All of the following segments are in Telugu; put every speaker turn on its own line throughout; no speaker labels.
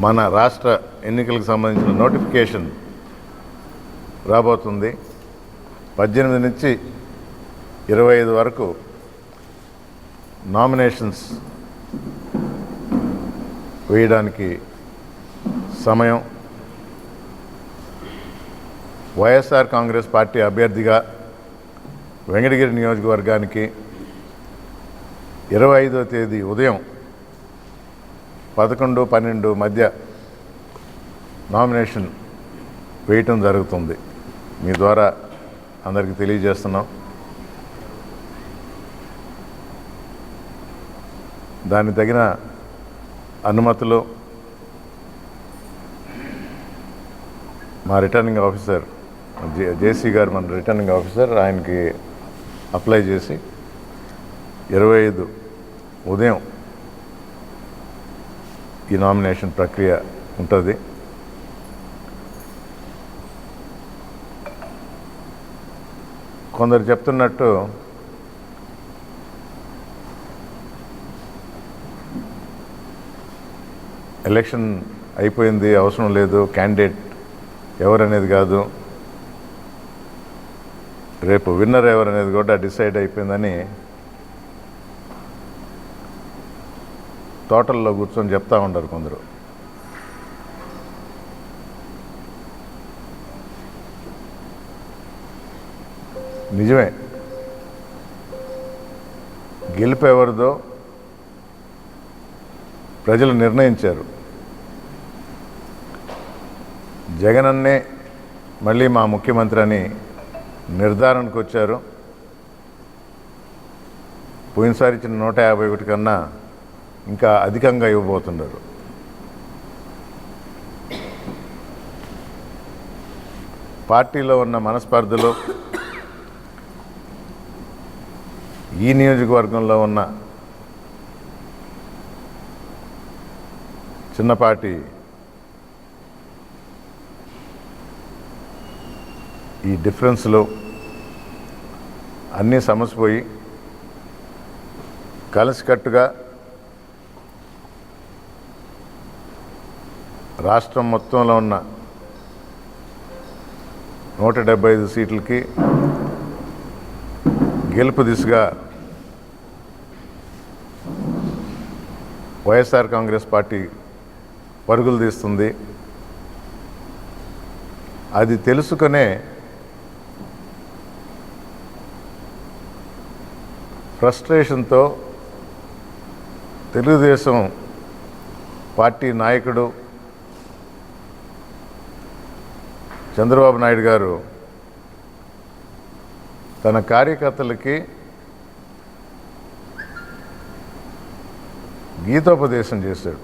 మన రాష్ట్ర ఎన్నికలకు సంబంధించిన నోటిఫికేషన్ రాబోతుంది. 18 నుంచి 25 వరకు నామినేషన్స్ వేయడానికి సమయం. వైఎస్ఆర్ కాంగ్రెస్ పార్టీ అభ్యర్థిగా వెంకటగిరి నియోజకవర్గానికి 25వ తేదీ ఉదయం 11-12 మధ్య నామినేషన్ వేయటం జరుగుతుంది. మీ ద్వారా అందరికీ తెలియజేస్తున్నాం. దానికి తగిన అనుమతులు మా రిటర్నింగ్ ఆఫీసర్ జేసీ గారు, మన రిటర్నింగ్ ఆఫీసర్, ఆయనకి అప్లై చేసి 25 ఉదయం ఈ నామినేషన్ ప్రక్రియ ఉంటుంది. కొందరు చెప్తున్నట్టు ఎలక్షన్ అయిపోయింది, అవసరం లేదు, క్యాండిడేట్ ఎవరనేది కాదు, రేపు విన్నర్ ఎవరనేది కూడా డిసైడ్ అయిపోయిందని తోటల్లో కూర్చొని చెప్తా ఉంటారు కొందరు. నిజమే, గెలుపు ఎవరిదో ప్రజలు నిర్ణయించారు. జగనన్నే మళ్ళీ మా ముఖ్యమంత్రి అని నిర్ధారణకు వచ్చారు. పోయినసారి ఇచ్చిన 151 కన్నా ఇంకా అధికంగా ఇవ్వబోతున్నారు. పార్టీలో ఉన్న మనస్పర్ధలు, ఈ నియోజకవర్గంలో ఉన్న చిన్నపాటి ఈ డిఫరెన్స్లో అన్నీ సమసిపోయి కలిసికట్టుగా రాష్ట్రం మొత్తంలో ఉన్న 175 సీట్లకి గెలుపు దిశగా వైఎస్ఆర్ కాంగ్రెస్ పార్టీ పరుగులు తీస్తుంది. అది తెలుసుకునే ఫ్రస్ట్రేషన్తో తెలుగుదేశం పార్టీ నాయకుడు చంద్రబాబు నాయుడు గారు తన కార్యకర్తలకి గీతోపదేశం చేశాడు.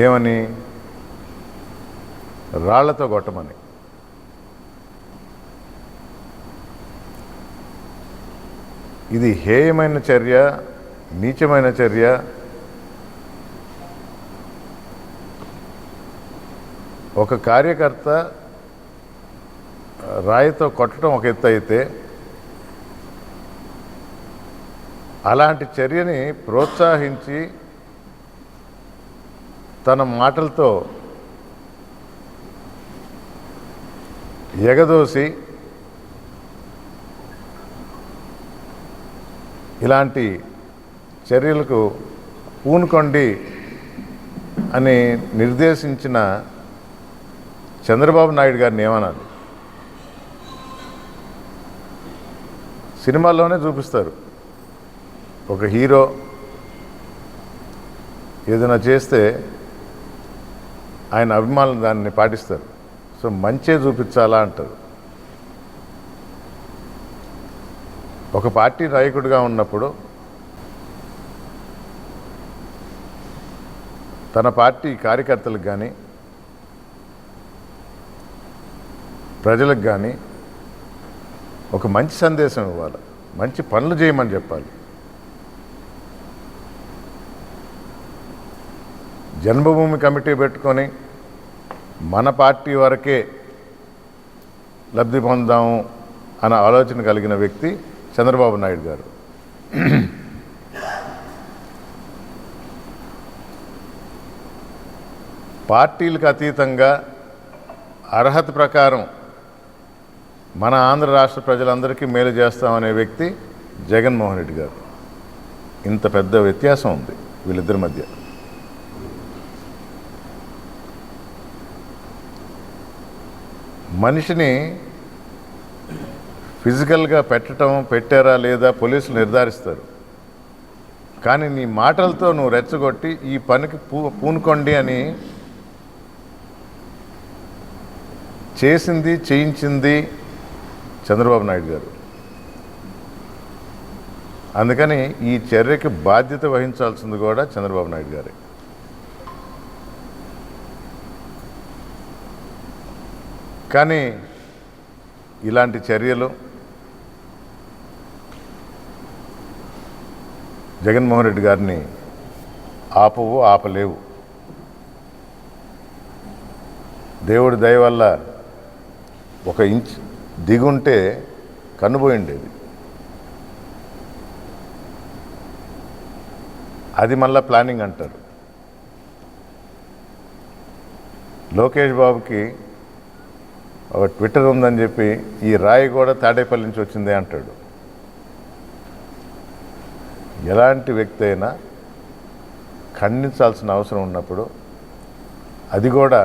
ఏమని? రాళ్లతో కొట్టమని. ఇది హేయమైన చర్య, నీచమైన చర్య. ఒక కార్యకర్త రాయితో కొట్టడం ఒక ఎత్తు అయితే, అలాంటి చర్యని ప్రోత్సహించి తన మాటలతో ఎగదోసి ఇలాంటి చర్యలకు పూనుకోండి అని నిర్దేశించిన చంద్రబాబు నాయుడు గారిని ఏమనాలి? సినిమాల్లోనే చూపిస్తారు, ఒక హీరో ఏదైనా చేస్తే ఆయన అభిమానులు దాన్ని పాటిస్తారు. సో మంచే చూపించాలా అంటారు. ఒక పార్టీ నాయకుడిగా ఉన్నప్పుడు తన పార్టీ కార్యకర్తలకు కానీ ప్రజలకు కానీ ఒక మంచి సందేశం ఇవ్వాలి, మంచి పనులు చేయమని చెప్పాలి. జన్మభూమి కమిటీ పెట్టుకొని మన పార్టీ వరకే లబ్ధి పొందాము అన్న ఆలోచన కలిగిన వ్యక్తి చంద్రబాబు నాయుడు గారు. పార్టీలకు అతీతంగా అర్హత ప్రకారం మన ఆంధ్ర రాష్ట్ర ప్రజలందరికీ మేలు చేస్తామనే వ్యక్తి జగన్మోహన్ రెడ్డి గారు. ఇంత పెద్ద వ్యత్యాసం ఉంది వీళ్ళిద్దరి మధ్య. మనిషిని ఫిజికల్గా పెట్టారా లేదా పోలీసులు నిర్ధారిస్తారు. కానీ నీ మాటలతో నువ్వు రెచ్చగొట్టి ఈ పనికి పూనుకోండి అని చేయించింది చంద్రబాబు నాయుడు గారు. అందుకని ఈ చర్యకి బాధ్యత వహించాల్సింది కూడా చంద్రబాబు నాయుడు గారే. కానీ ఇలాంటి చర్యలు జగన్మోహన్ రెడ్డి గారిని ఆపలేవు. దేవుడి దయ వల్ల 1 ఇంచ్ దిగుంటే కన్నుపోయి ఉండేది. అది మళ్ళా ప్లానింగ్ అంటారు. లోకేష్ బాబుకి ఒక ట్విట్టర్ ఉందని చెప్పి ఈ రాయి కూడా తాడేపల్లి నుంచి వచ్చిందే అంటాడు. ఎలాంటి వ్యక్తి అయినా ఖండించాల్సిన అవసరం ఉన్నప్పుడు అది కూడా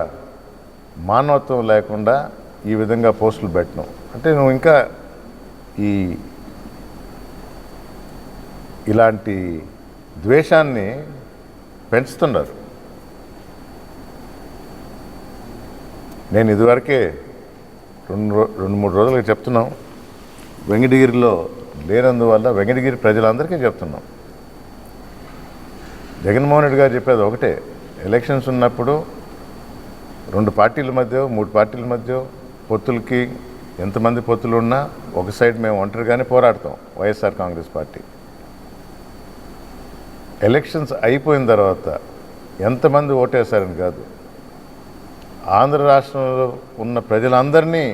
మానవత్వం లేకుండా ఈ విధంగా పోస్టులు పెట్టడం అంటే నువ్వు ఇంకా ఇలాంటి ద్వేషాన్ని పెంచుతున్నారు. నేను ఇదివరకే 2-3 రోజులుగా చెప్తున్నాం, వెంకటగిరిలో లేనందువల్ల వెంకటగిరి ప్రజలందరికీ చెప్తున్నాం. జగన్మోహన్ రెడ్డి గారు చెప్పేది ఒకటే, ఎలక్షన్స్ ఉన్నప్పుడు 2 పార్టీల మధ్య 3 పార్టీల మధ్య పొత్తులకి ఎంతమంది పొత్తులు ఉన్నా ఒక సైడ్ మేము ఒంటరిగానే పోరాడతాం వైఎస్ఆర్ కాంగ్రెస్ పార్టీ. ఎలక్షన్స్ అయిపోయిన తర్వాత ఎంతమంది ఓటేశారని కాదు, ఆంధ్ర రాష్ట్రంలో ఉన్న ప్రజలందరినీ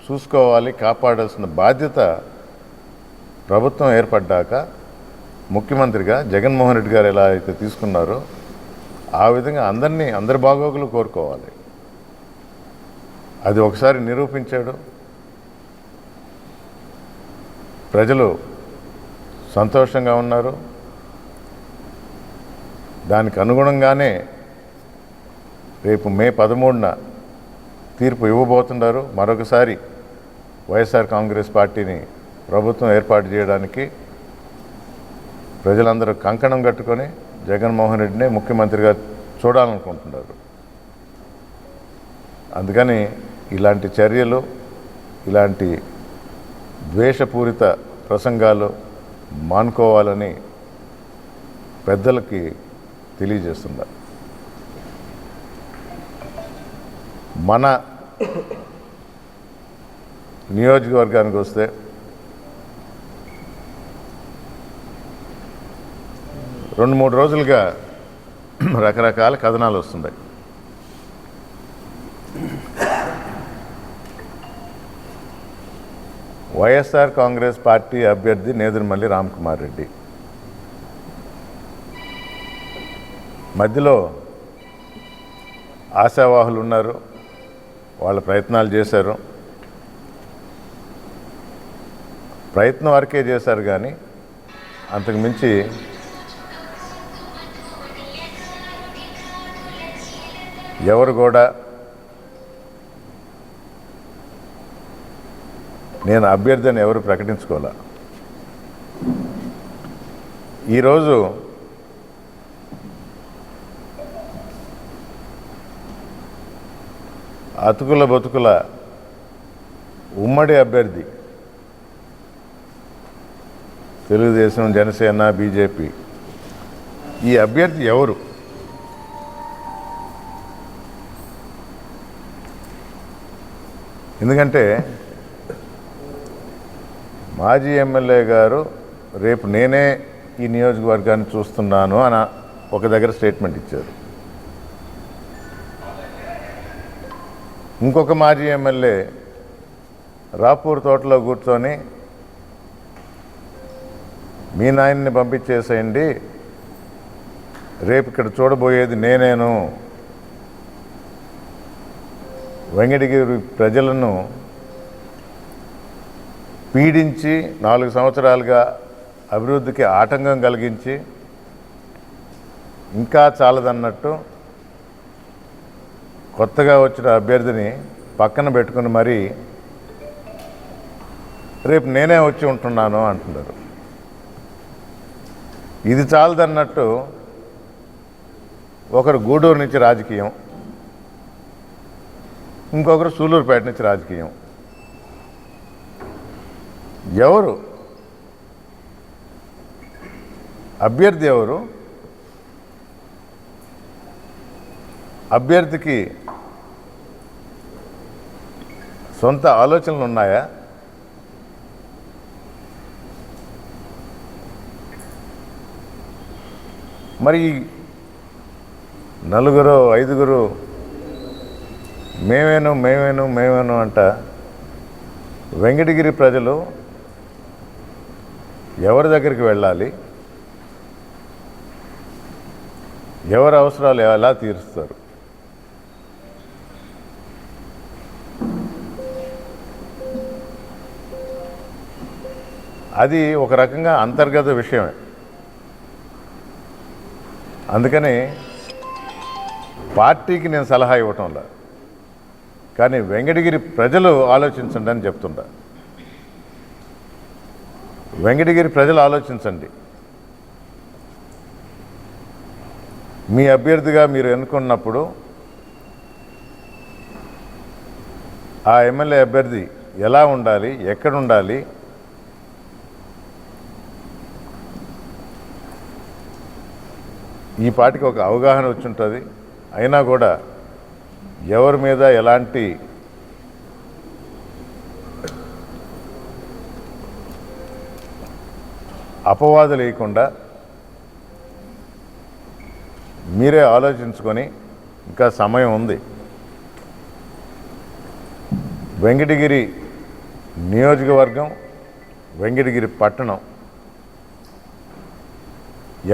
చూసుకోవాలి, కాపాడాల్సిన బాధ్యత ప్రభుత్వం ఏర్పడ్డాక ముఖ్యమంత్రిగా జగన్మోహన్ రెడ్డి గారు ఎలా అయితే తీసుకున్నారో ఆ విధంగా అందరి బాగోగులు కోరుకోవాలి. అది ఒకసారి నిరూపించాడు. ప్రజలు సంతోషంగా ఉన్నారు. దానికి అనుగుణంగానే రేపు మే 13న తీర్పు ఇవ్వబోతున్నారు. మరొకసారి వైఎస్ఆర్ కాంగ్రెస్ పార్టీని ప్రభుత్వం ఏర్పాటు చేయడానికి ప్రజలందరూ కంకణం కట్టుకొని జగన్మోహన్ రెడ్డిని ముఖ్యమంత్రిగా చూడాలనుకుంటున్నారు. అందుకని ఇలాంటి చర్యలు, ఇలాంటి ద్వేషపూరిత ప్రసంగాలు మానుకోవాలని పెద్దలకి తెలియజేస్తున్నారు. మన నియోజకవర్గానికి వస్తే రెండు మూడు రోజులుగా రకరకాల కథనాలు వస్తున్నాయి. వైఎస్ఆర్ కాంగ్రెస్ పార్టీ అభ్యర్థి నేదురుమల్లి రామ్కుమార్ రెడ్డి మధ్యలో ఆశావాహులు ఉన్నారు, వాళ్ళ ప్రయత్నాలు చేశారు. ప్రయత్నం వరకే చేశారు కానీ అంతకు మించి ఎవరు కూడా నేను అభ్యర్థి అని ఎవరు ప్రకటించుకోలే. ఈరోజు అతుకుల బతుకుల ఉమ్మడి అభ్యర్థి తెలుగుదేశం, జనసేన, బీజేపీ, ఈ అభ్యర్థి ఎవరు? ఎందుకంటే మాజీ ఎమ్మెల్యే గారు రేపు నేనే ఈ నియోజకవర్గాన్ని చూస్తున్నాను అని ఒక దగ్గర స్టేట్మెంట్ ఇచ్చారు. ఇంకొక మాజీ ఎమ్మెల్యే రాపూర్ తోటలో కూర్చొని మీ నాయన్ని పంపించేసేయండి, రేపు ఇక్కడ చూడబోయేది నేనేను వెంకటగిరి ప్రజలను పీడించి 4 సంవత్సరాలుగా అభివృద్ధికి ఆటంకం కలిగించి ఇంకా చాలదన్నట్టు కొత్తగా వచ్చిన అభ్యర్థిని పక్కన పెట్టుకుని మరీ రేపు నేనే వచ్చి ఉంటున్నాను అంటున్నారు. ఇది చాలదన్నట్టు ఒకరు గూడూరు నుంచి రాజకీయం, ఇంకొకరు సూలూరుపేట నుంచి రాజకీయం. ఎవరు అభ్యర్థి? ఎవరు అభ్యర్థికి సొంత ఆలోచనలు ఉన్నాయా? మరి 4, 5 మేమేను అంట వెంకటగిరి ప్రజలు ఎవరి దగ్గరికి వెళ్ళాలి? ఎవరి అవసరాలు ఎలా తీరుస్తారు? అది ఒక రకంగా అంతర్గత విషయమే. అందుకని పార్టీకి నేను సలహా ఇవ్వటంలా, కానీ వెంకటగిరి ప్రజలు ఆలోచించండి అని చెప్తుంటా. వెంకటగిరి ప్రజలు ఆలోచించండి. మీ అభ్యర్థిగా మీరు ఎన్నుకున్నప్పుడు ఆ ఎమ్మెల్యే అభ్యర్థి ఎలా ఉండాలి, ఎక్కడ ఉండాలి, ఈ పార్టీకి ఒక అవగాహన వచ్చి ఉంటుంది. అయినా కూడా ఎవరి మీద ఎలాంటి అపవాదులు వేయకుండా మీరే ఆలోచించుకొని, ఇంకా సమయం ఉంది. వెంకటగిరి నియోజకవర్గం, వెంకటగిరి పట్టణం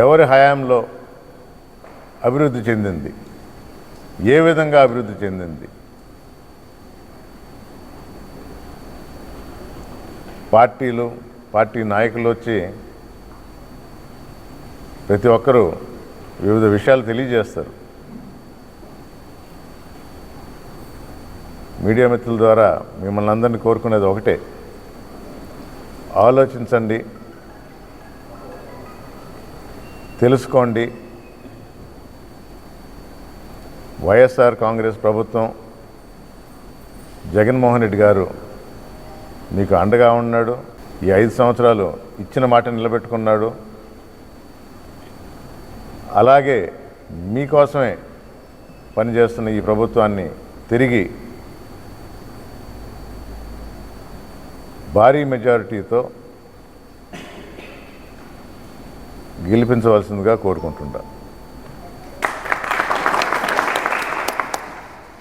ఎవరి హయాంలో అభివృద్ధి చెందింది, ఏ విధంగా అభివృద్ధి చెందింది, పార్టీ నాయకులు వచ్చి ప్రతి ఒక్కరూ వివిధ విషయాలు తెలియజేస్తారు. మీడియా మిత్రుల ద్వారా మిమ్మల్ని అందరినీ కోరుకునేది ఒకటే, ఆలోచించండి, తెలుసుకోండి. వైఎస్ఆర్ కాంగ్రెస్ ప్రభుత్వం, జగన్మోహన్ రెడ్డి గారు మీకు అండగా ఉన్నాడు. ఈ 5 సంవత్సరాలు ఇచ్చిన మాట నిలబెట్టుకున్నాడు. అలాగే మీకోసమే పనిచేస్తున్న ఈ ప్రభుత్వాన్ని తిరిగి భారీ మెజారిటీతో గెలిపించవలసిందిగా కోరుకుంటున్నాను.